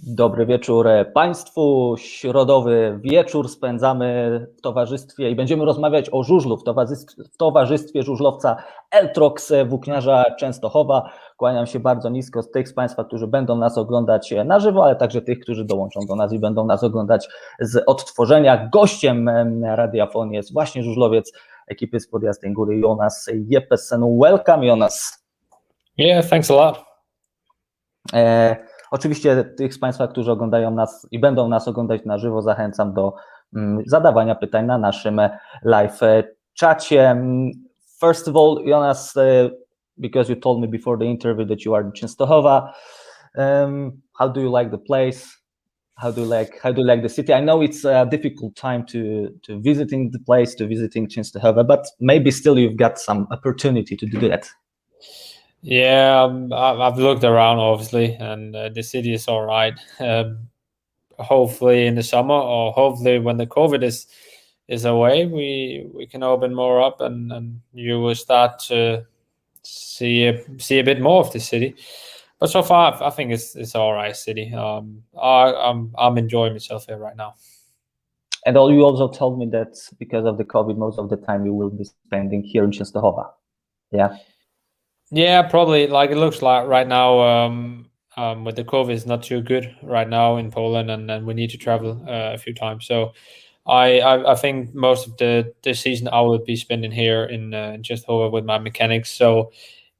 Dobry wieczór Państwu. Środowy wieczór spędzamy w towarzystwie i będziemy rozmawiać o żużlu w towarzystwie żużlowca Eltrox Włókniarza Częstochowa. Kłaniam się bardzo nisko z tych z Państwa, którzy będą nas oglądać na żywo, ale także tych, którzy dołączą do nas i będą nas oglądać z odtworzenia. Gościem Radiafon jest właśnie żużlowiec ekipy z Podjaznej Góry Jonasem Jeppesenem. Welcome, Jonas. Yeah, thanks a lot. Oczywiście tych z Państwa, którzy oglądają nas i będą nas oglądać na żywo, zachęcam do zadawania pytań na naszym live czacie. First of all, Jonas, because you told me before the interview that you are in Częstochowa, how do you like the place? How do you like the city? I know it's a difficult time to visiting the place, to visiting Częstochowa, but maybe still you've got some opportunity to do that. Yeah, I've looked around obviously, and the city is all right. Hopefully in the summer, or hopefully when the COVID is away, we can open more up, and you will start to see a bit more of the city. But so far, I think it's all right city. I'm enjoying myself here right now. And you also told me that because of the COVID, most of the time you will be spending here in Częstochowa. Yeah. Yeah, probably. Like it looks like right now, with the COVID, it's not too good right now in Poland, and we need to travel a few times. So, I think most of the season I will be spending here in Częstochowa with my mechanics. So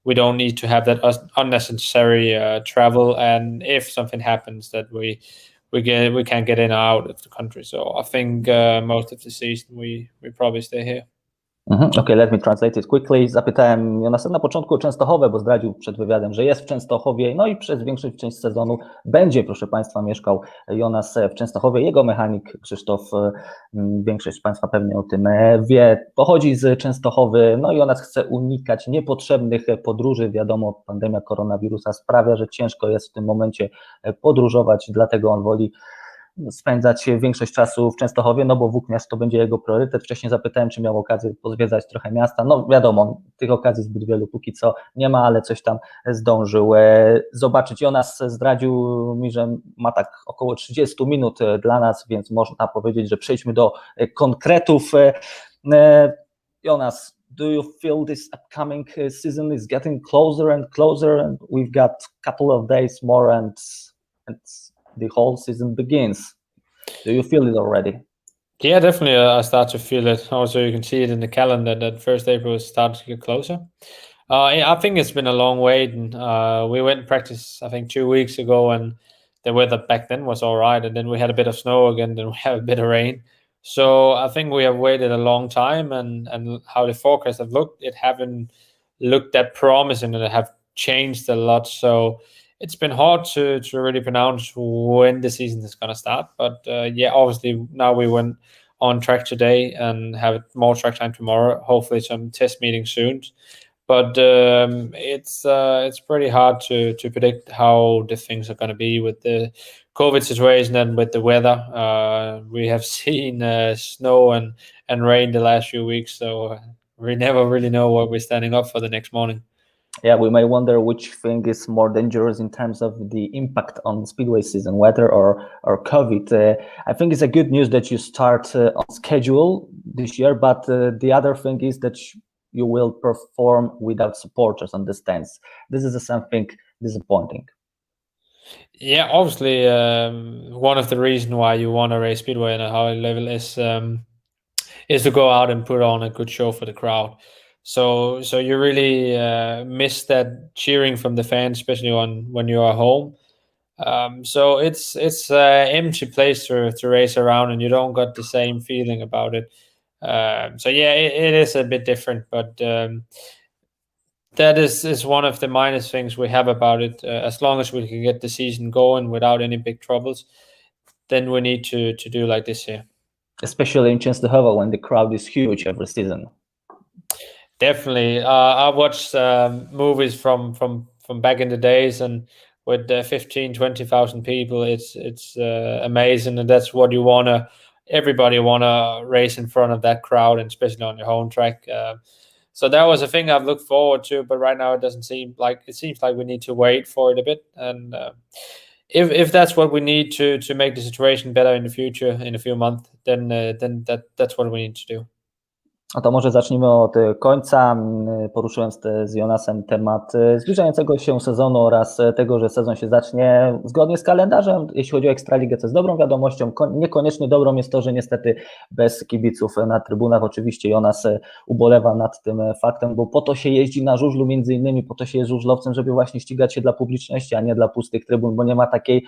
we don't need to have that unnecessary travel. And if something happens, that we can get in and out of the country. So I think most of the season we probably stay here. Okay, let me translate it quickly. Zapytałem Jonasa na początku o Częstochowę, bo zdradził przed wywiadem, że jest w Częstochowie, no i przez większą część sezonu będzie, proszę Państwa, mieszkał Jonas w Częstochowie. Jego mechanik Krzysztof, większość z Państwa pewnie o tym wie, pochodzi z Częstochowy, no i Jonas chce unikać niepotrzebnych podróży. Wiadomo, pandemia koronawirusa sprawia, że ciężko jest w tym momencie podróżować, dlatego on woli spędzać większość czasu w Częstochowie, no bo włókniarz to będzie jego priorytet. Wcześniej zapytałem, czy miał okazję pozwiedzać trochę miasta. No wiadomo, tych okazji zbyt wielu póki co nie ma, ale coś tam zdążył zobaczyć. Jonas zdradził mi, że ma tak około 30 minut dla nas, więc można powiedzieć, że przejdźmy do konkretów. Jonas, do you feel this upcoming season is getting closer and closer, and we've got a couple of days more and the whole season begins? Do you feel it already? Yeah, definitely. I start to feel it. Also, you can see it in the calendar that 1st April is starting to get closer. I think it's been a long wait. And, we went and practice, I think, 2 weeks ago, and the weather back then was all right. And then we had a bit of snow again, then we had a bit of rain. So I think we have waited a long time, and how the forecasts have looked, it haven't looked that promising, and it have changed a lot. So it's been hard to really pronounce when the season is going to start. But yeah, obviously now we went on track today and have more track time tomorrow. Hopefully some test meetings soon. But it's pretty hard to predict how the things are going to be with the COVID situation and with the weather. We have seen snow and rain the last few weeks, so we never really know what we're standing up for the next morning. Yeah, we may wonder which thing is more dangerous in terms of the impact on speedway season, weather or COVID. I think it's a good news that you start on schedule this year, but the other thing is that you will perform without supporters on the stands. This is something disappointing. Yeah, obviously, one of the reasons why you want to race speedway at a high level is to go out and put on a good show for the crowd. So you really miss that cheering from the fans, especially when you are home. So it's an empty place to race around, and you don't got the same feeling about it. So yeah, it is a bit different, but that is one of the minus things we have about it. As long as we can get the season going without any big troubles, then we need to do like this here. Especially in Częstochowa when the crowd is huge every season. Definitely. I watched movies from back in the days, and with 15,000-20,000 people, it's amazing, and that's what you wanna. Everybody wanna race in front of that crowd, and especially on your home track. So that was a thing I've looked forward to, but right now it doesn't seem like it seems like we need to wait for it a bit. And if that's what we need to make the situation better in the future, in a few months, then that's what we need to do. No to może zacznijmy od końca. Poruszyłem z Jonasem temat zbliżającego się sezonu oraz tego, że sezon się zacznie zgodnie z kalendarzem. Jeśli chodzi o Ekstraligę, co jest dobrą wiadomością. Niekoniecznie dobrą jest to, że niestety bez kibiców na trybunach. Oczywiście Jonas ubolewa nad tym faktem, bo po to się jeździ na żużlu, między innymi po to się jest żużlowcem, żeby właśnie ścigać się dla publiczności, a nie dla pustych trybun, bo nie ma takiej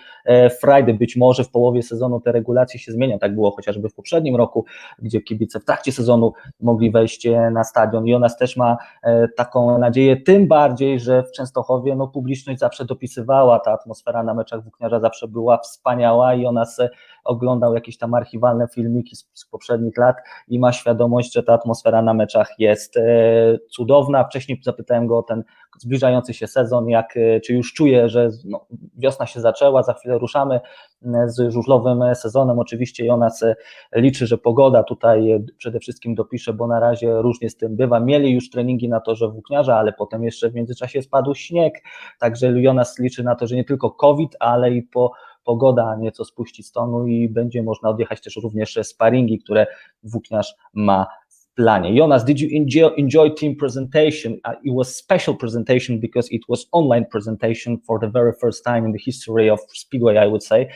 frajdy. Być może w połowie sezonu te regulacje się zmienią. Tak było chociażby w poprzednim roku, gdzie kibice w trakcie sezonu mogli wejść na stadion. Jonas też ma taką nadzieję, tym bardziej, że w Częstochowie publiczność zawsze dopisywała, ta atmosfera na meczach Włókniarza zawsze była wspaniała i Jonas oglądał jakieś tam archiwalne filmiki z poprzednich lat i ma świadomość, że ta atmosfera na meczach jest cudowna. Wcześniej zapytałem go o ten zbliżający się sezon, czy już czuje, że wiosna się zaczęła, za chwilę ruszamy z żużlowym sezonem. Oczywiście Jonas liczy, że pogoda tutaj przede wszystkim dopisze, bo na razie różnie z tym bywa. Mieli już treningi na torze Włókniarza, ale potem jeszcze w międzyczasie spadł śnieg, także Jonas liczy na to, że nie tylko COVID, ale i pogoda nieco spuści z tonu i będzie można odjechać też również sparingi, które Włókniarz ma w planie. Jonas, did you enjoy team presentation? It was special presentation because it was online presentation for the very first time in the history of Speedway, I would say.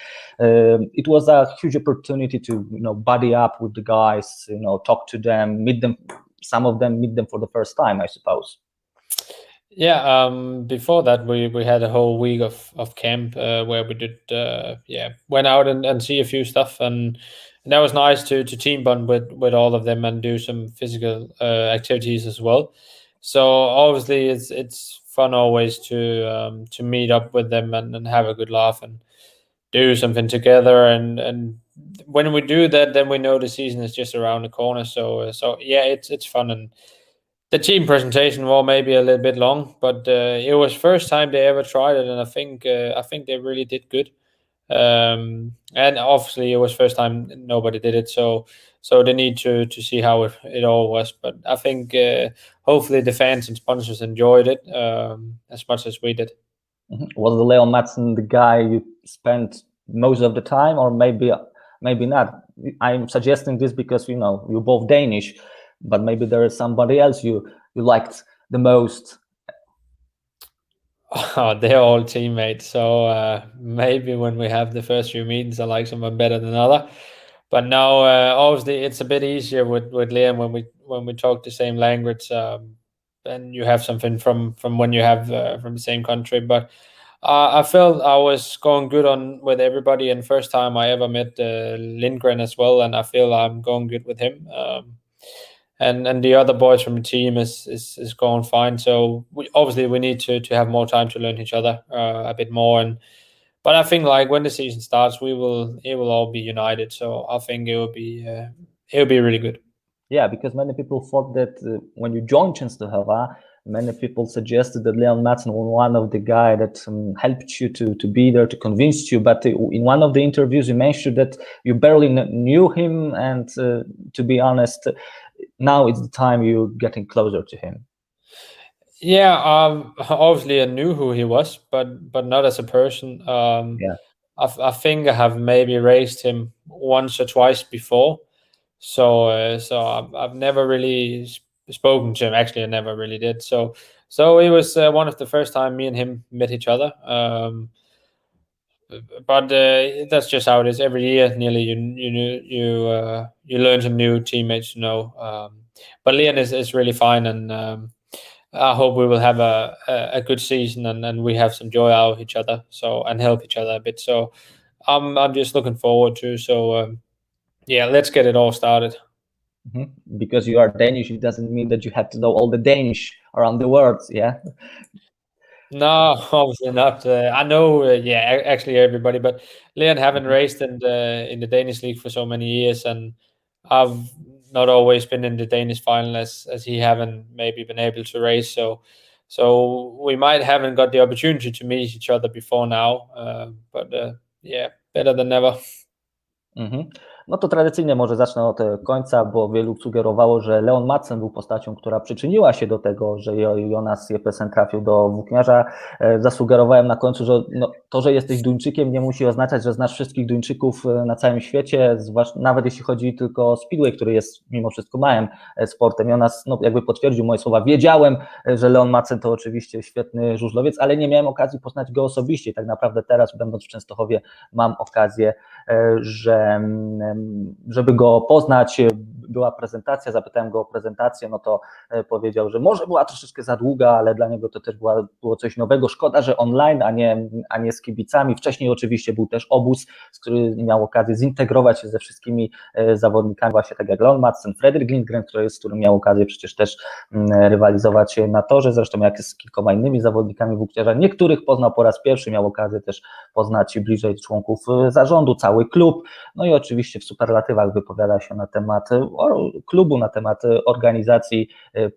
It was a huge opportunity to buddy up with the guys, talk to them, meet them. Some of them meet them for the first time, I suppose. Yeah, before that we had a whole week of camp where we did went out and see a few stuff, and that was nice to team bond with all of them and do some physical activities as well. So obviously it's fun always to meet up with them and have a good laugh and do something together, and when we do that, then we know the season is just around the corner. So yeah, it's fun. And the team presentation was maybe a little bit long, but it was first time they ever tried it, and I think they really did good. And obviously it was first time nobody did it, so they need to see how it all was. But I think hopefully the fans and sponsors enjoyed it as much as we did. Was the Leon Madsen the guy you spent most of the time, or maybe not? I'm suggesting this because you're both Danish, but maybe there is somebody else you liked the most. Oh, they're all teammates, so maybe when we have the first few meetings, I like someone better than other. But now, obviously, it's a bit easier with Liam when we talk the same language, and you have something from when you have from the same country. But I felt I was going good on with everybody, and first time I ever met Lindgren as well, and I feel I'm going good with him. And the other boys from the team is going fine. So we need to have more time to learn each other a bit more. But I think like when the season starts, it will all be united. So I think it will be really good. Yeah, because many people thought that when you joined Częstochowa, many people suggested that Leon Madsen was one of the guys that helped you to be there, to convince you. But in one of the interviews, you mentioned that you barely knew him, and to be honest, now it's the time you're getting closer to him. Yeah, obviously I knew who he was, but not as a person. Yeah. I think I have maybe raced him once or twice before, so I've never really spoken to him. Actually, I never really did. So it was one of the first time me and him met each other. But that's just how it is. Every year, nearly you learn some new teammates. But Leon is really fine, and I hope we will have a good season and we have some joy out of each other. So and help each other a bit. So I'm just looking forward to. So yeah, let's get it all started. Mm-hmm. Because you are Danish, it doesn't mean that you have to know all the Danish around the world. Yeah. No, obviously not. I know, actually everybody, but Leon haven't raced in the Danish league for so many years, and I've not always been in the Danish final as he haven't maybe been able to race. So we might haven't got the opportunity to meet each other before now. But yeah, better than never. Mm-hmm. No to tradycyjnie może zacznę od końca, bo wielu sugerowało, że Leon Madsen był postacią, która przyczyniła się do tego, że Jonas Jeppesen trafił do Włókniarza. Zasugerowałem na końcu, że to, że jesteś Duńczykiem, nie musi oznaczać, że znasz wszystkich Duńczyków na całym świecie, nawet jeśli chodzi tylko o Speedway, który jest mimo wszystko małym sportem. Jonas jakby potwierdził moje słowa. Wiedziałem, że Leon Madsen to oczywiście świetny żużlowiec, ale nie miałem okazji poznać go osobiście i tak naprawdę teraz, będąc w Częstochowie, mam okazję, żeby go poznać. Była prezentacja, zapytałem go o prezentację, no to powiedział, że może była troszeczkę za długa, ale dla niego to też było coś nowego. Szkoda, że online, a nie z kibicami. Wcześniej oczywiście był też obóz, który miał okazję zintegrować się ze wszystkimi zawodnikami, właśnie tak jak Leon Madsen, Fredrik Lindgren, z którym miał okazję przecież też rywalizować na torze, zresztą jak z kilkoma innymi zawodnikami Włókniarza. Niektórych poznał po raz pierwszy, miał okazję też poznać bliżej członków zarządu, cały klub, no i oczywiście w superlatywach wypowiada się na temat klubu, na temat organizacji,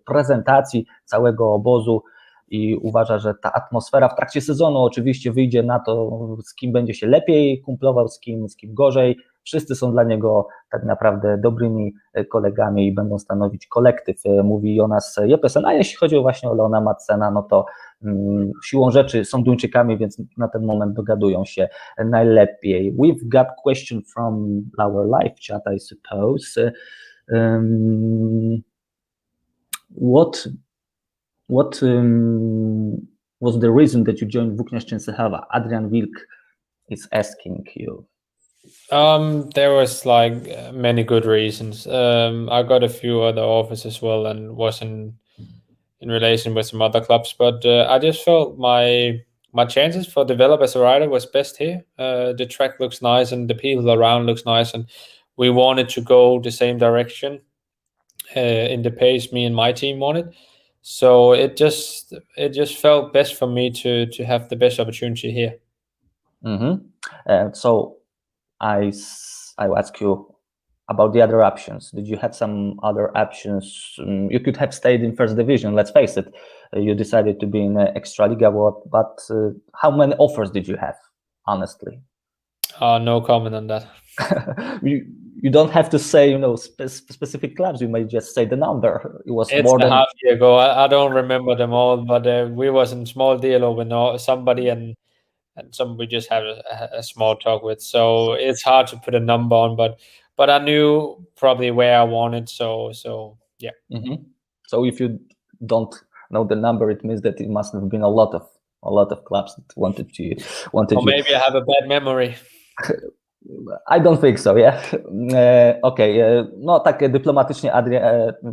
prezentacji całego obozu i uważa, że ta atmosfera w trakcie sezonu oczywiście wyjdzie na to, z kim będzie się lepiej kumplował, z kim gorzej. Wszyscy są dla niego tak naprawdę dobrymi kolegami i będą stanowić kolektyw, mówi Jonas Jeppesen. A jeśli chodzi właśnie o Leona Madsena, no to siłą rzeczy są Duńczykami, więc na ten moment dogadują się najlepiej. We've got question from our live chat, I suppose. What was the reason that you joined Włókniarz Częstochowa? Adrian Wilk is asking you. There was many good reasons. I got a few other offers as well, and was in relation with some other clubs, but I just felt my chances for develop as a rider was best here. The track looks nice and the people around looks nice, and we wanted to go the same direction in the pace me and my team wanted. So it just felt best for me to have the best opportunity here. So I'll ask you about the other options. Did you have some other options? You could have stayed in first division, let's face it. You decided to be in Extraliga, but how many offers did you have, honestly? No comment on that. You don't have to say, specific clubs. You may just say the number. It's more than half year ago. I don't remember them all, but we was in small deal over somebody and some we just had a small talk with. So it's hard to put a number on, but I knew probably where I wanted. So yeah. Mm-hmm. So if you don't know the number, it means that it must have been a lot of clubs that wanted you. Or maybe I have a bad memory. I don't think so, yeah. Okej, no tak dyplomatycznie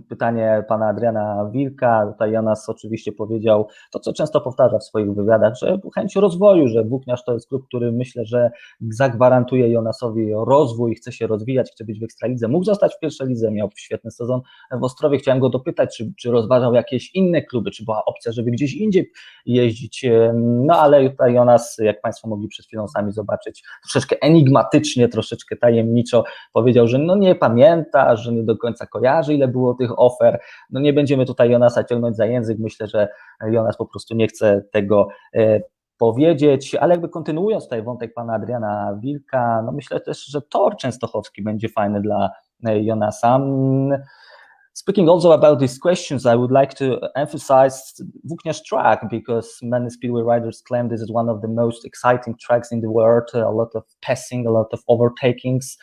pytanie pana Adriana Wilka. Tutaj Jonas oczywiście powiedział to, co często powtarza w swoich wywiadach, że chęć rozwoju, że Włókniarz to jest klub, który myślę, że zagwarantuje Jonasowi rozwój, chce się rozwijać, chce być w Ekstralidze, mógł zostać w pierwszej lidze, miał świetny sezon w Ostrowie. Chciałem go dopytać, czy rozważał jakieś inne kluby, czy była opcja, żeby gdzieś indziej jeździć, no ale tutaj Jonas, jak państwo mogli przed chwilą sami zobaczyć, troszeczkę enigmatycznie, troszeczkę tajemniczo powiedział, że nie pamięta, że nie do końca kojarzy, ile było tych ofer. Nie będziemy tutaj Jonasa ciągnąć za język, myślę, że Jonas po prostu nie chce tego powiedzieć, ale jakby kontynuując tutaj wątek pana Adriana Wilka, myślę też, że tor częstochowski będzie fajny dla Jonasa. Speaking also about these questions, I would like to emphasize Włókniarz track, because many speedway riders claim this is one of the most exciting tracks in the world, a lot of passing, a lot of overtakings.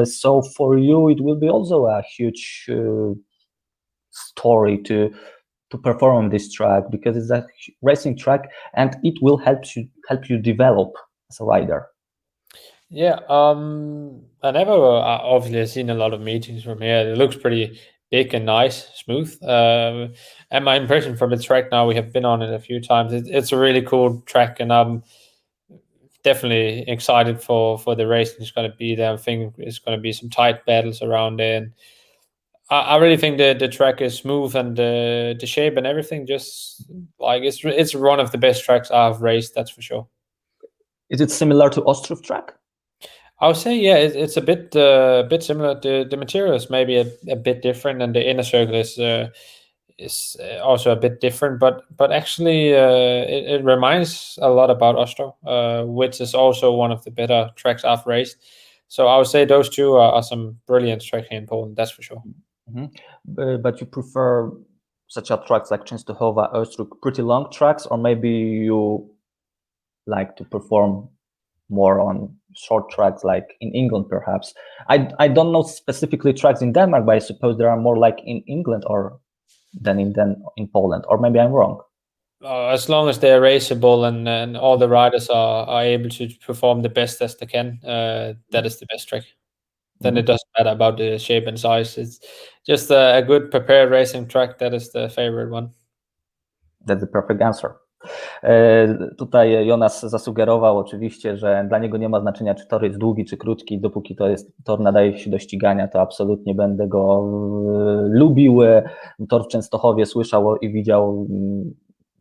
So for you, it will be also a huge story to perform on this track, because it's a racing track and it will help you develop as a rider. Yeah, I never obviously seen a lot of meetings from here. It looks pretty big and nice, smooth. And my impression from the track now, we have been on it a few times. It's a really cool track, and I'm definitely excited for the race that's going to be there. I think it's going to be some tight battles around there, and I really think the track is smooth, and the shape and everything. Just it's one of the best tracks I've raced. That's for sure. Is it similar to Ostrów track? I would say, yeah, it's a bit similar. The material is maybe a bit different, and the inner circle is also a bit different. But actually, it reminds a lot about Ostrov, which is also one of the better tracks I've raced. So I would say those two are some brilliant tracks here in Poland, that's for sure. But you prefer such a tracks like Częstochowa, Eltrox, pretty long tracks, or maybe you like to perform more on short tracks like in England perhaps? I don't know specifically tracks in Denmark, but I suppose there are more like in England or than in Poland, or maybe I'm wrong. As long as they're raceable and all the riders are able to perform the best as they can, that is the best track. Then it doesn't matter about the shape and size. It's just a good prepared racing track. That is the favorite one. That's the perfect answer. Tutaj Jonas zasugerował oczywiście, że dla niego nie ma znaczenia, czy tor jest długi, czy krótki, dopóki tor nadaje się do ścigania, to absolutnie będę go lubił. Tor w Częstochowie słyszał i widział,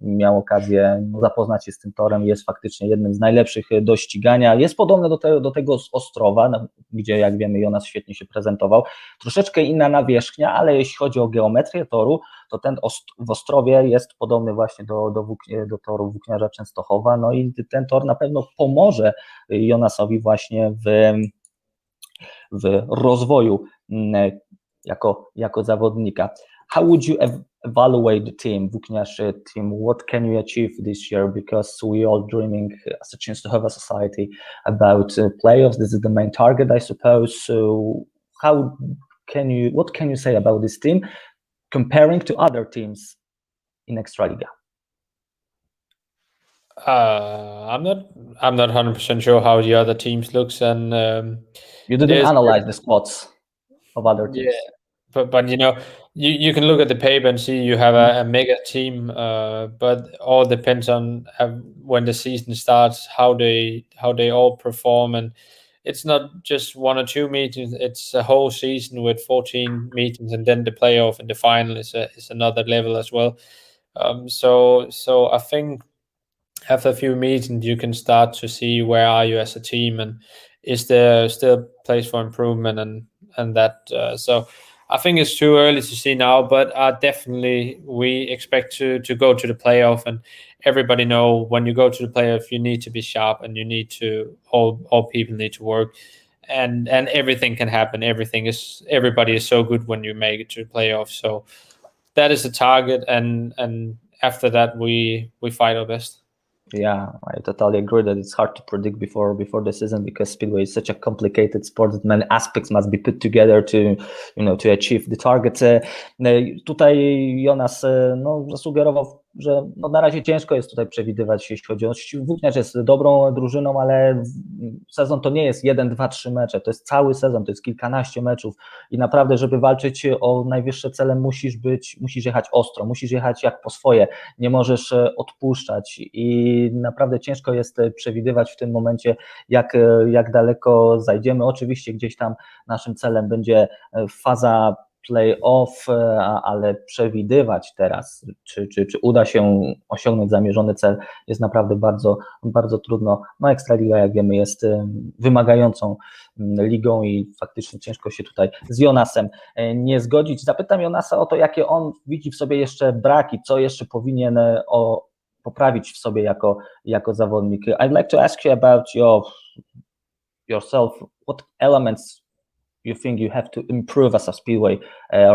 miał okazję zapoznać się z tym torem, jest faktycznie jednym z najlepszych do ścigania. Jest podobny do tego z Ostrowa, gdzie jak wiemy Jonas świetnie się prezentował. Troszeczkę inna nawierzchnia, ale jeśli chodzi o geometrię toru, to ten w Ostrowie jest podobny właśnie do toru Włókniarza Częstochowa, no i ten tor na pewno pomoże Jonasowi właśnie w rozwoju jako zawodnika. How would you evaluate the team, Włókniarz team? What can you achieve this year? Because we all dreaming as a Częstochowa society about playoffs. This is the main target, I suppose. So what can you say about this team comparing to other teams in Extraliga? I'm not 100% sure how the other teams looks, and you didn't analyze the squads of other teams. Yeah, but you can look at the paper and see you have a mega team, but all depends on when the season starts, how they all perform, and it's not just 1 or 2 meetings, it's a whole season with 14 meetings, and then the playoff and the final is another level as well. So I think after a few meetings you can start to see where are you as a team, and is there still place for improvement, and that so I think it's too early to see now, but definitely we expect to go to the playoff, and everybody know when you go to the playoff you need to be sharp, and you need to all people need to work, and everything can happen. Everybody is so good when you make it to the playoff, so that is the target, and after that we fight our best. Yeah, I totally agree that it's hard to predict before the season, because speedway is such a complicated sport that many aspects must be put together to achieve the target. Tutaj Jonas zasugerował, że na razie ciężko jest tutaj przewidywać, jeśli chodzi o Włókniarz jest dobrą drużyną, ale sezon to nie jest 1, 2, 3 mecze, to jest cały sezon, to jest kilkanaście meczów i naprawdę, żeby walczyć o najwyższe cele musisz jechać ostro, musisz jechać jak po swoje, nie możesz odpuszczać i naprawdę ciężko jest przewidywać w tym momencie, jak daleko zajdziemy. Oczywiście gdzieś tam naszym celem będzie faza play-off, ale przewidywać teraz, czy uda się osiągnąć zamierzony cel, jest naprawdę bardzo, bardzo trudno. Ekstraliga, jak wiemy, jest wymagającą ligą i faktycznie ciężko się tutaj z Jonasem nie zgodzić. Zapytam Jonasa o to, jakie on widzi w sobie jeszcze braki, co jeszcze powinien poprawić w sobie jako zawodnik. I'd like to ask you about yourself. What elements you think you have to improve as a speedway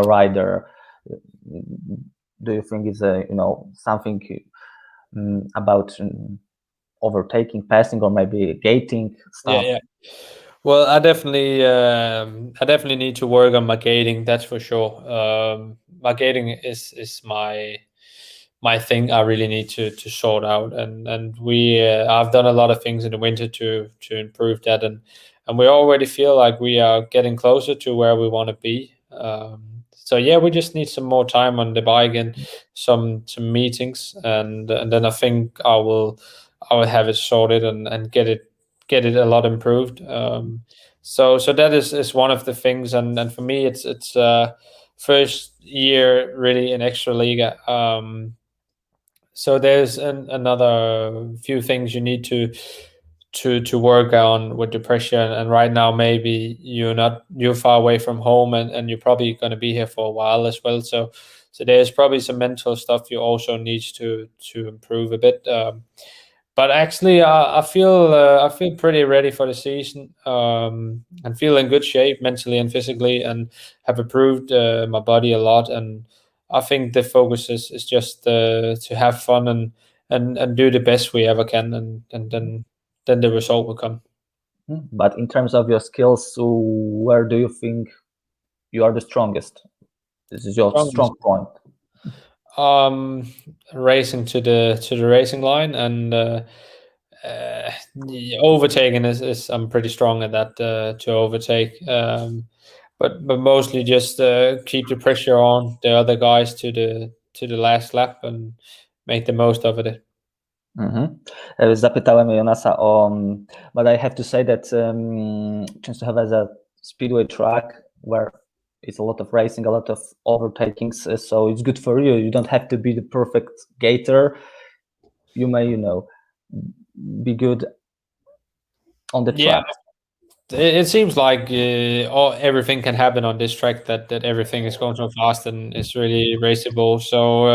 rider? Do you think it's something about overtaking, passing, or maybe gating stuff? Yeah. Well, I definitely need to work on my gating. That's for sure. My gating is my thing. I really need to sort out, and I've done a lot of things in the winter to improve that, and we already feel like we are getting closer to where we want to be. So yeah, we just need some more time on the bike and some meetings, and then I think I will have it sorted and get it a lot improved. So that is one of the things, and for me it's first year really in Extraliga. So there's another few things you need to work on with the pressure, and right now maybe you're far away from home, and you're probably going to be here for a while as well, so there's probably some mental stuff you also need to improve a bit, But actually, I feel pretty ready for the season, and feel in good shape mentally and physically, and have improved my body a lot. And I think the focus is just to have fun and do the best we ever can, and then the result will come. But in terms of your skills, where do you think you are the strongest? This is your strong point. Racing to the racing line, and overtaking is I'm pretty strong at that, to overtake. But mostly just keep the pressure on the other guys to the last lap and make the most of it. Zapytałem Jonasa o, but I have to say that Częstochowa has a speedway track where it's a lot of racing, a lot of overtakings, so it's good for you. You don't have to be the perfect gator. You may, be good on the track. It seems like everything can happen on this track, that everything is going so fast and it's really raceable. So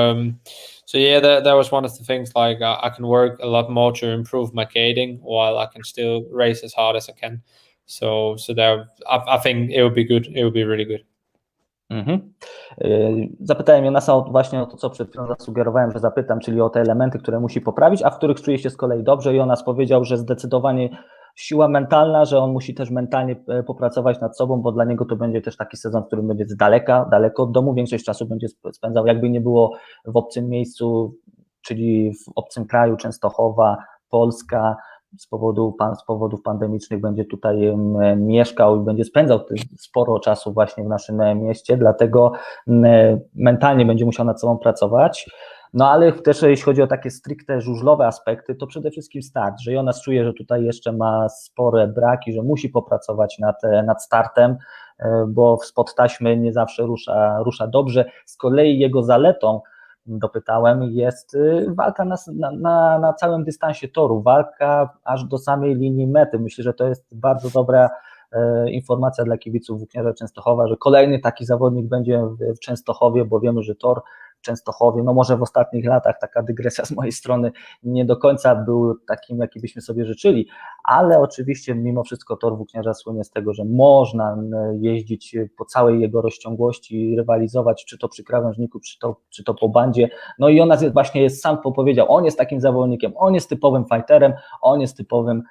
yeah, that was one of the things. Like I can work a lot more to improve my gating while I can still race as hard as I can. So that I think it would be good. It would be really good. Zapytałem Jonasa właśnie o to, co przed chwilą zasugerowałem, że zapytam, czyli o te elementy, które musi poprawić, a w których czuje się z kolei dobrze. Jonas powiedział, że zdecydowanie siła mentalna, że on musi też mentalnie popracować nad sobą, bo dla niego to będzie też taki sezon, w którym będzie z daleko od domu, większość czasu będzie spędzał, jakby nie było, w obcym miejscu, czyli w obcym kraju, Częstochowa, Polska. Z powodów pandemicznych będzie tutaj mieszkał i będzie spędzał sporo czasu właśnie w naszym mieście, dlatego mentalnie będzie musiał nad sobą pracować. No ale też jeśli chodzi o takie stricte żużlowe aspekty, to przede wszystkim start, że Jonas czuje, że tutaj jeszcze ma spore braki, że musi popracować nad startem, bo spod taśmy nie zawsze rusza dobrze. Z kolei jego zaletą, dopytałem, jest walka na całym dystansie toru, walka aż do samej linii mety. Myślę, że to jest bardzo dobra informacja dla kibiców Włókniarza Częstochowa, że kolejny taki zawodnik będzie w Częstochowie, bo wiemy, że tor w Częstochowie, no może w ostatnich latach, taka dygresja z mojej strony, nie do końca był takim, jaki byśmy sobie życzyli, ale oczywiście mimo wszystko tor Włókniarza słynie z tego, że można jeździć po całej jego rozciągłości, rywalizować, czy to przy krawężniku, czy to po bandzie. No i Jonas właśnie sam powiedział, on jest takim zawodnikiem, on jest typowym fighterem, on jest typowym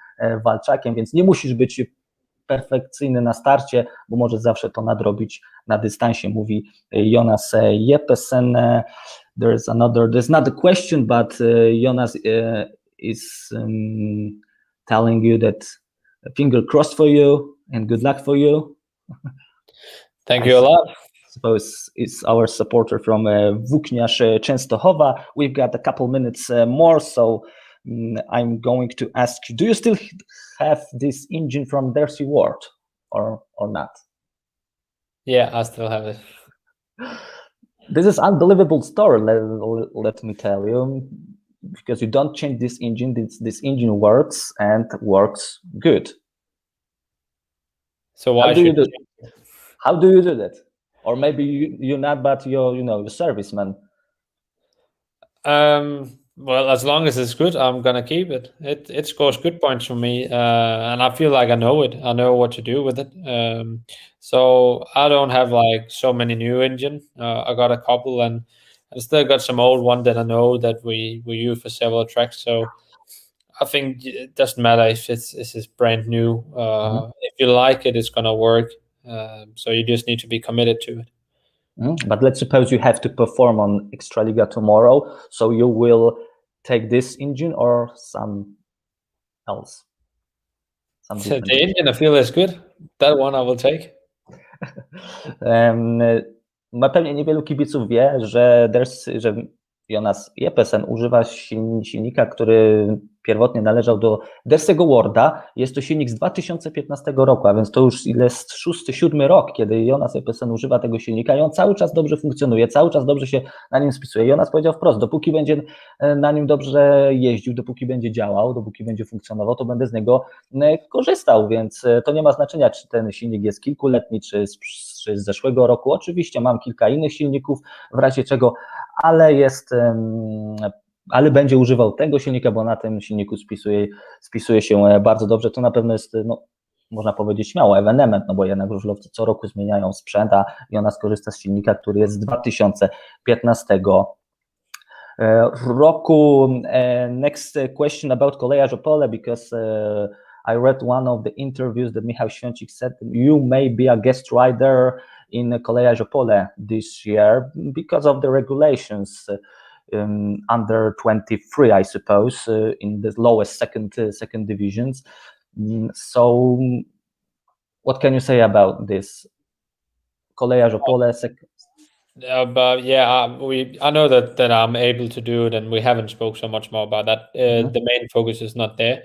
walczakiem, więc nie musisz być perfekcyjny na starcie, bo możesz zawsze to nadrobić na dystansie, mówi Jonas Jeppesenem. There's not a question, but Jonas is telling you that finger crossed for you and good luck for you. Thank you a lot. I suppose it's our supporter from Włókniarz Częstochowa. We've got a couple minutes more, so I'm going to ask you, do you still have this engine from Darcy Ward or not? Yeah, I still have it. This is unbelievable story, let me tell you, because you don't change this engine. This engine works and works good. So why should you do it? How do you do that? Or maybe you're not, but you're the serviceman. Well, as long as it's good, I'm gonna keep it. It scores good points for me, and I feel like I know it. I know what to do with it. So I don't have like so many new engine. I got a couple, and I still got some old one that I know that we use for several tracks. So I think it doesn't matter if it's brand new. If you like it, it's gonna work. So you just need to be committed to it. But let's suppose you have to perform on Extraliga tomorrow, so you will take this engine or some else? The engine I feel is good. That one I will take. Pewnie niewielu kibiców wie, że Jonas Jeppesen używa silnika, który pierwotnie należał do Darcy'ego Warda. Jest to silnik z 2015 roku, a więc to już jest 6-7 rok, kiedy Jonas Jeppesen używa tego silnika i on cały czas dobrze funkcjonuje, cały czas dobrze się na nim spisuje. Jonas powiedział wprost, dopóki będzie na nim dobrze jeździł, dopóki będzie działał, dopóki będzie funkcjonował, to będę z niego korzystał, więc to nie ma znaczenia, czy ten silnik jest kilkuletni, czy z zeszłego roku. Oczywiście mam kilka innych silników, w razie czego, ale jest ale będzie używał tego silnika, bo na tym silniku spisuje się bardzo dobrze. To na pewno jest, no, można powiedzieć śmiało, ewenement, no bo jednak żużlowcy co roku zmieniają sprzęt, a Jonas korzysta z silnika, który jest z 2015 roku. Next question about Kolejarz Opole, because I read one of the interviews that Michał Świącik said you may be a guest rider in Kolejarz Opole this year because of the regulations under 23, I suppose, in the lowest second divisions. So what can you say about this? Kolejarz Opole, But yeah, I know that I'm able to do it, and we haven't spoke so much more about that. The main focus is not there,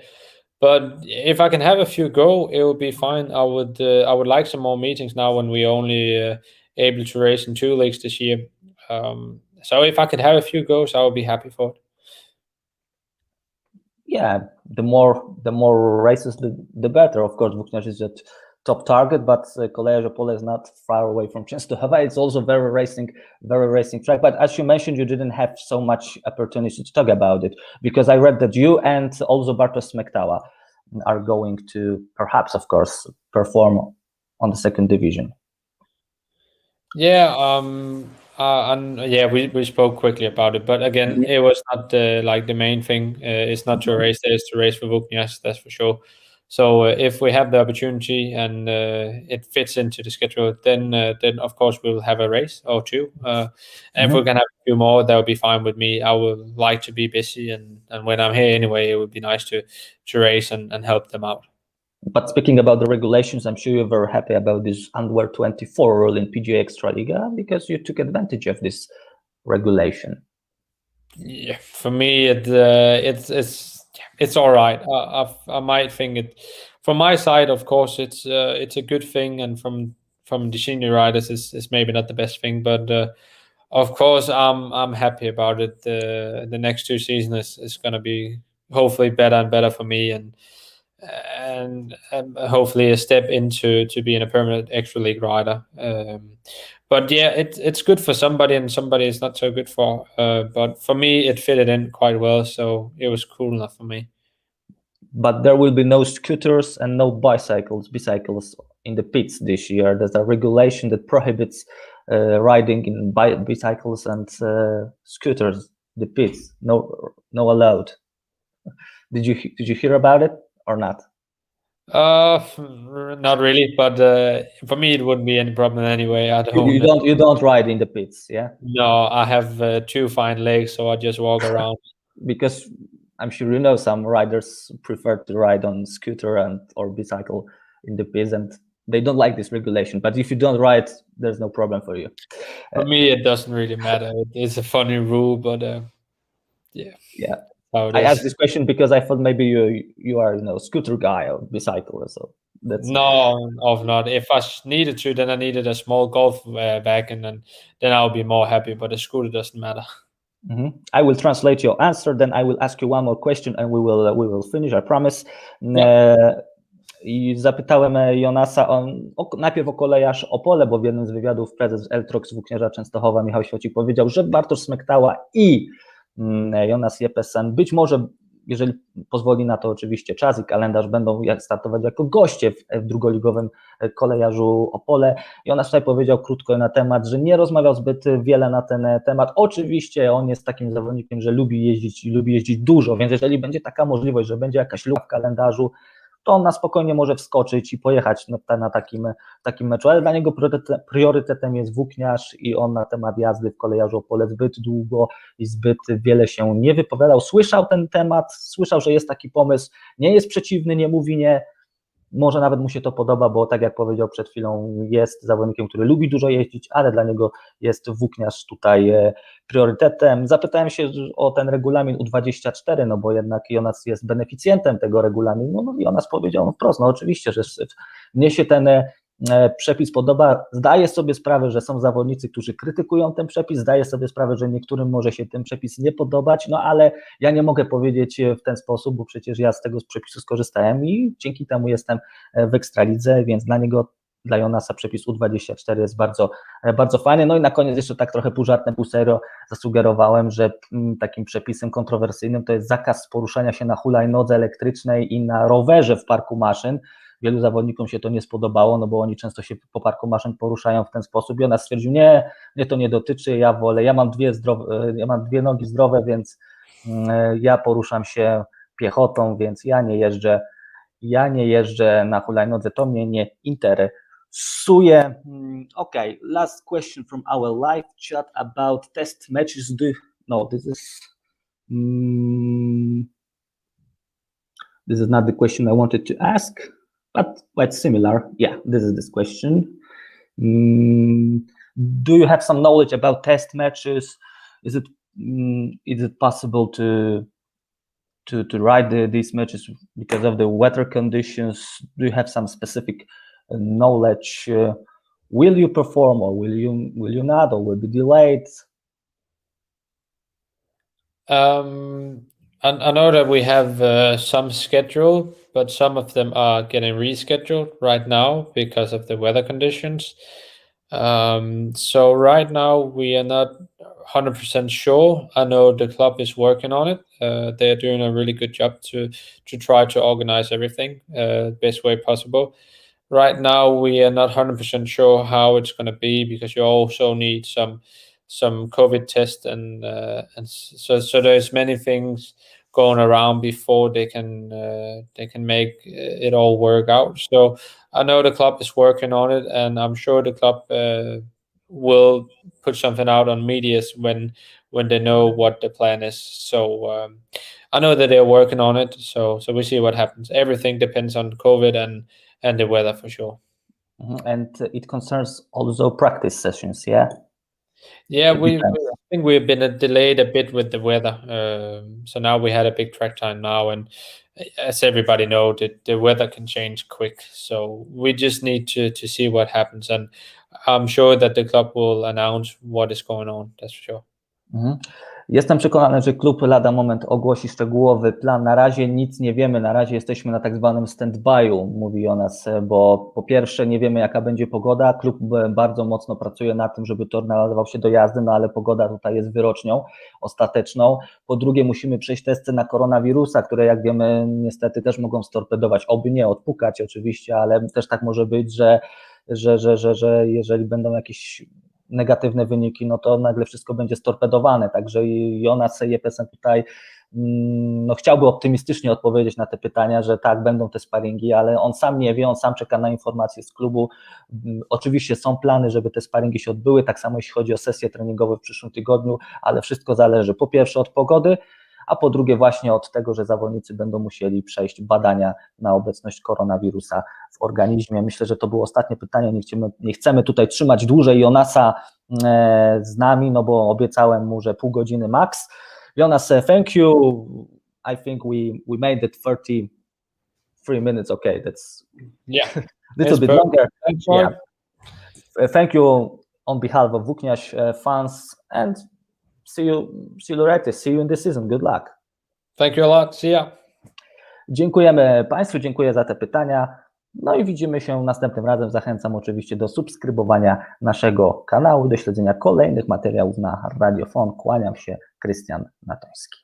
but if I can have a few go, it would be fine. I would like some more meetings now when we only able to race in 2 leagues this year. So if I could have a few goes, I would be happy for it. Yeah, the more races, the better. Of course, Włókniarz is at top target, but Kolejarz Opole is not far away from Częstochowa. It's also very racing track. But as you mentioned, you didn't have so much opportunity to talk about it, because I read that you and also Bartosz Smektała are going to perhaps, of course, perform on the second division. Yeah, and yeah, we spoke quickly about it, but again, it was not like the main thing. It's not to race there; it's to race for Włókniarz, that's for sure. So if we have the opportunity and it fits into the schedule, then of course we'll have a race or two. And if we can have a few more, that would be fine with me. I would like to be busy, and when I'm here anyway, it would be nice to race and help them out. But speaking about the regulations, I'm sure you're very happy about this under 24 rule in PGA Extraliga, because you took advantage of this regulation. Yeah, for me, it's all right. I might think it from my side. Of course, it's a good thing, and from the senior riders, it's maybe not the best thing, but of course, I'm happy about it. The next 2 seasons is going to be hopefully better and better for me, and hopefully a step into being a permanent extra league rider. But yeah, it's good for somebody, and somebody is not so good for. But for me, it fitted in quite well, so it was cool enough for me. But there will be no scooters and no bicycles in the pits this year. There's a regulation that prohibits riding in bicycles and scooters. The pits, no allowed. Did you hear about it or not? Not really, but for me it wouldn't be any problem anyway. You don't ride in the pits, yeah? No, I have 2 fine legs, so I just walk around. Because I'm sure you know some riders prefer to ride on scooter or bicycle in the pits, and they don't like this regulation. But if you don't ride, there's no problem for you. For me, it doesn't really matter. It's a funny rule, but yeah. I asked this question because I thought maybe you are a scooter guy or bicycle, so that's not. If I needed to, then I needed a small golf wagon, and then I'll be more happy. But a scooter doesn't matter. I will translate your answer, then I will ask you one more question, and we will finish, I promise. I zapytałem Jonasa najpierw o Kolejarz Opole, bo w jednym z wywiadów prezes Eltrox Włókniarza Częstochowa Michał Świącik powiedział, że Bartosz Smektała i Jonas Jeppesenem, być może, jeżeli pozwoli na to oczywiście czas i kalendarz, będą startować jako goście w drugoligowym Kolejarzu Opole. Jonas tutaj powiedział krótko na temat, że nie rozmawiał zbyt wiele na ten temat. Oczywiście on jest takim zawodnikiem, że lubi jeździć dużo, więc jeżeli będzie taka możliwość, że będzie jakaś luka w kalendarzu, to on na spokojnie może wskoczyć i pojechać na takim meczu, ale dla niego priorytetem jest Włókniarz i on na temat jazdy w Kolejarzu Opole zbyt długo i zbyt wiele się nie wypowiadał. Słyszał ten temat, słyszał, że jest taki pomysł, nie jest przeciwny, nie mówi nie, może nawet mu się to podoba, bo tak jak powiedział przed chwilą, jest zawodnikiem, który lubi dużo jeździć, ale dla niego jest Włókniarz tutaj priorytetem. Zapytałem się o ten regulamin U24, no bo jednak Jonas jest beneficjentem tego regulaminu, no i Jonas powiedział wprost, no oczywiście, że mnie się ten przepis podoba, zdaję sobie sprawę, że są zawodnicy, którzy krytykują ten przepis, zdaję sobie sprawę, że niektórym może się ten przepis nie podobać, no ale ja nie mogę powiedzieć w ten sposób, bo przecież ja z tego przepisu skorzystałem i dzięki temu jestem w Ekstralidze, więc dla niego dla Jonasa przepis U24 jest bardzo, bardzo fajny. No i na koniec jeszcze tak trochę pół żartem, pół serio zasugerowałem, że takim przepisem kontrowersyjnym to jest zakaz poruszania się na hulajnodze elektrycznej i na rowerze w parku maszyn. Wielu zawodnikom się to nie spodobało, no bo oni często się po parku maszyn poruszają w ten sposób. Jonas stwierdził, nie, mnie to nie dotyczy, ja wolę, ja mam dwie nogi zdrowe, więc ja poruszam się piechotą, więc ja nie jeżdżę na hulajnodze, to mnie nie interesuje. Okay, last question from our live chat about test matches. This is not the question I wanted to ask, but quite similar. Yeah, this is this question. Do you have some knowledge about test matches? Is it possible to ride these matches because of the weather conditions? Do you have some specific knowledge? Will you perform, or will you not, or will be delayed? I know that we have some scheduled, but some of them are getting rescheduled right now because of the weather conditions. So right now we are not 100% sure. I know the club is working on it. They're doing a really good job to try to organize everything best way possible. Right now we are not 100% sure how it's going to be, because you also need some COVID test, and so there's many things going around before they can make it all work out. So I know the club is working on it, and I'm sure the club will put something out on medias when they know what the plan is. So I know that they're working on it. So we see what happens. Everything depends on COVID and the weather for sure. And it concerns also practice sessions, yeah? Yeah, I think we've been delayed a bit with the weather. So now we had a big track time now, and as everybody knows, the weather can change quick. So we just need to see what happens, and I'm sure that the club will announce what is going on. That's for sure. Jestem przekonany, że klub lada moment ogłosi szczegółowy plan. Na razie nic nie wiemy, na razie jesteśmy na tak zwanym stand-by'u, mówi Jonas, bo po pierwsze nie wiemy, jaka będzie pogoda. Klub bardzo mocno pracuje nad tym, żeby tor nadawał się do jazdy, no ale pogoda tutaj jest wyrocznią ostateczną. Po drugie musimy przejść testy na koronawirusa, które jak wiemy niestety też mogą storpedować, oby nie odpukać oczywiście, ale też tak może być, że jeżeli będą jakieś negatywne wyniki, no to nagle wszystko będzie storpedowane, także Jonasem Jeppesenem tutaj chciałby optymistycznie odpowiedzieć na te pytania, że tak, będą te sparingi, ale on sam nie wie, on sam czeka na informacje z klubu. Oczywiście są plany, żeby te sparingi się odbyły, tak samo jeśli chodzi o sesje treningowe w przyszłym tygodniu, ale wszystko zależy po pierwsze od pogody, a po drugie właśnie od tego, że zawodnicy będą musieli przejść badania na obecność koronawirusa w organizmie. Myślę, że to było ostatnie pytanie, nie chcemy tutaj trzymać dłużej Jonasa z nami, no bo obiecałem mu, że pół godziny max. Jonas, thank you. I think we made it 33 minutes. Okay, that's a little bit longer. Yeah. Thank you on behalf of Włókniarz fans, and see you later. See you in this season. Good luck. Thank you a lot. See ya. Dziękujemy Państwu, dziękuję za te pytania. No i widzimy się następnym razem. Zachęcam oczywiście do subskrybowania naszego kanału, do śledzenia kolejnych materiałów na Radiofon. Kłaniam się, Krystian Natoński.